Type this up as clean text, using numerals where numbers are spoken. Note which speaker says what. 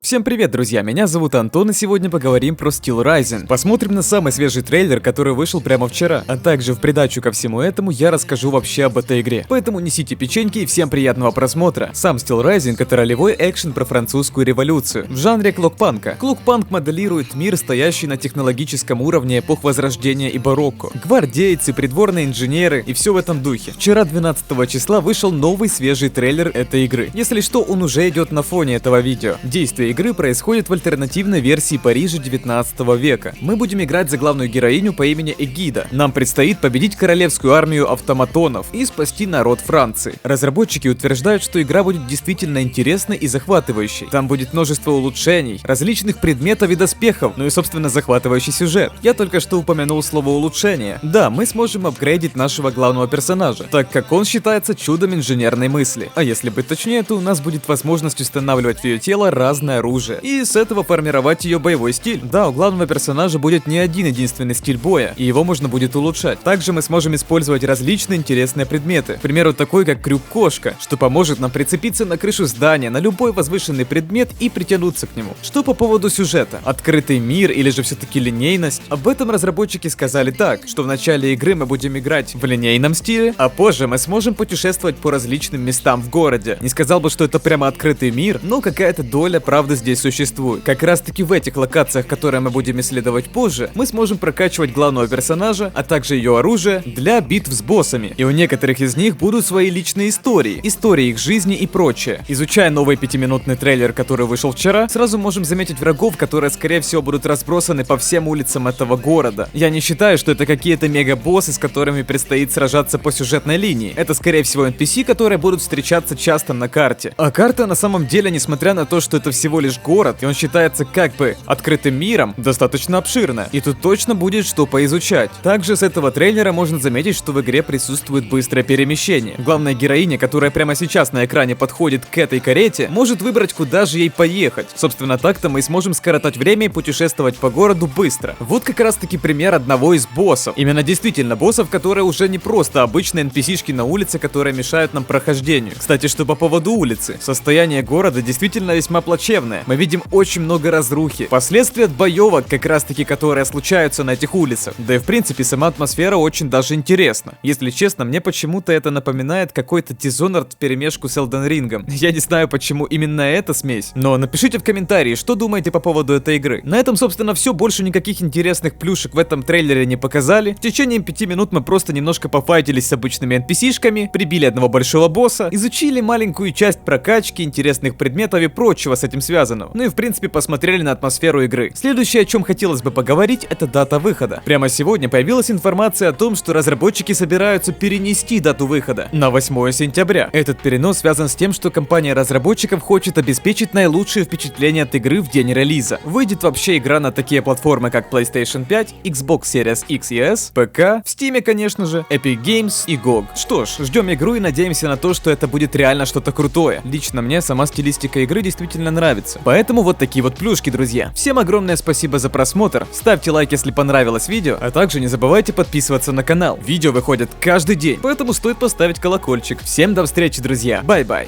Speaker 1: Всем привет, друзья, меня зовут Антон, и сегодня поговорим про Steel Rising. Посмотрим на самый свежий трейлер, который вышел прямо вчера. А также в придачу ко всему этому я расскажу вообще об этой игре. Поэтому несите печеньки и всем приятного просмотра. Сам Steel Rising — это ролевой экшен про французскую революцию в жанре клокпанка. Клокпанк моделирует мир, стоящий на технологическом уровне эпох Возрождения и барокко. Гвардейцы, придворные инженеры и все в этом духе. Вчера, 12 числа, вышел новый свежий трейлер этой игры. Если что, он уже идет на фоне этого видео. Действие игры происходит в альтернативной версии Парижа 19 века. Мы будем играть за главную героиню по имени Эгида. Нам предстоит победить королевскую армию автоматонов и спасти народ Франции. Разработчики утверждают, что игра будет действительно интересной и захватывающей. Там будет множество улучшений, различных предметов и доспехов, ну и собственно захватывающий сюжет. Я только что упомянул слово улучшение. Да, мы сможем апгрейдить нашего главного персонажа, так как он считается чудом инженерной мысли. А если быть точнее, то у нас будет возможность устанавливать в ее тело разное оружие и с этого формировать ее боевой стиль. Да, у главного персонажа будет не один единственный стиль боя, и его можно будет улучшать. Также мы сможем использовать различные интересные предметы. К примеру, такой как крюк-кошка, что поможет нам прицепиться на крышу здания, на любой возвышенный предмет и притянуться к нему. Что по поводу сюжета? Открытый мир или же все-таки линейность? Об этом разработчики сказали так, что в начале игры мы будем играть в линейном стиле, а позже мы сможем путешествовать по различным местам в городе. Не сказал бы, что это прямо открытый мир, но какая-то доля правды здесь существует. Как раз таки в этих локациях, которые мы будем исследовать позже, мы сможем прокачивать главного персонажа, а также ее оружие для битв с боссами. И у некоторых из них будут свои личные истории их жизни и прочее. Изучая новый 5-минутный трейлер, который вышел вчера, сразу можем заметить врагов, которые скорее всего будут разбросаны по всем улицам этого города. Я не считаю, что это какие-то мега-боссы, с которыми предстоит сражаться по сюжетной линии. Это скорее всего NPC, которые будут встречаться часто на карте. А карта на самом деле, несмотря на то, что это всего лишь город, и он считается как бы открытым миром, достаточно обширно. И тут точно будет что поизучать. Также с этого трейлера можно заметить, что в игре присутствует быстрое перемещение. Главная героиня, которая прямо сейчас на экране подходит к этой карете, может выбрать, куда же ей поехать. Собственно, так-то мы и сможем скоротать время и путешествовать по городу быстро. Вот как раз таки пример одного из боссов. Именно действительно боссов, которые уже не просто обычные NPC-шки на улице, которые мешают нам прохождению. Кстати, что по поводу улицы. Состояние города действительно весьма плачевное. Мы видим очень много разрухи. Последствия от боевок, как раз таки, которые случаются на этих улицах. Да и в принципе сама атмосфера очень даже интересна. Если честно, мне почему-то это напоминает какой-то Dishonored вперемешку с Elden Ring. Я не знаю, почему именно эта смесь, но напишите в комментарии, что думаете по поводу этой игры. На этом, собственно, все. Больше никаких интересных плюшек в этом трейлере не показали. В течение 5 минут мы просто немножко пофайтились с обычными NPC-шками, прибили одного большого босса, изучили маленькую часть прокачки, интересных предметов и прочего с этим связанного. Ну и в принципе посмотрели на атмосферу игры. Следующее, о чем хотелось бы поговорить, это дата выхода. Прямо сегодня появилась информация о том, что разработчики собираются перенести дату выхода на 8 сентября. Этот перенос связан с тем, что компания разработчиков хочет обеспечить наилучшие впечатления от игры в день релиза. Выйдет вообще игра на такие платформы, как PlayStation 5, Xbox Series X и S, ПК, в Steam, конечно же, Epic Games и GOG. Что ж, ждем игру и надеемся на то, что это будет реально что-то крутое. Лично мне сама стилистика игры действительно нравится. Поэтому вот такие вот плюшки, друзья. Всем огромное спасибо за просмотр. Ставьте лайк, если понравилось видео, а также не забывайте подписываться на канал. Видео выходят каждый день, поэтому стоит поставить колокольчик. Всем до встречи, друзья. Бай-бай.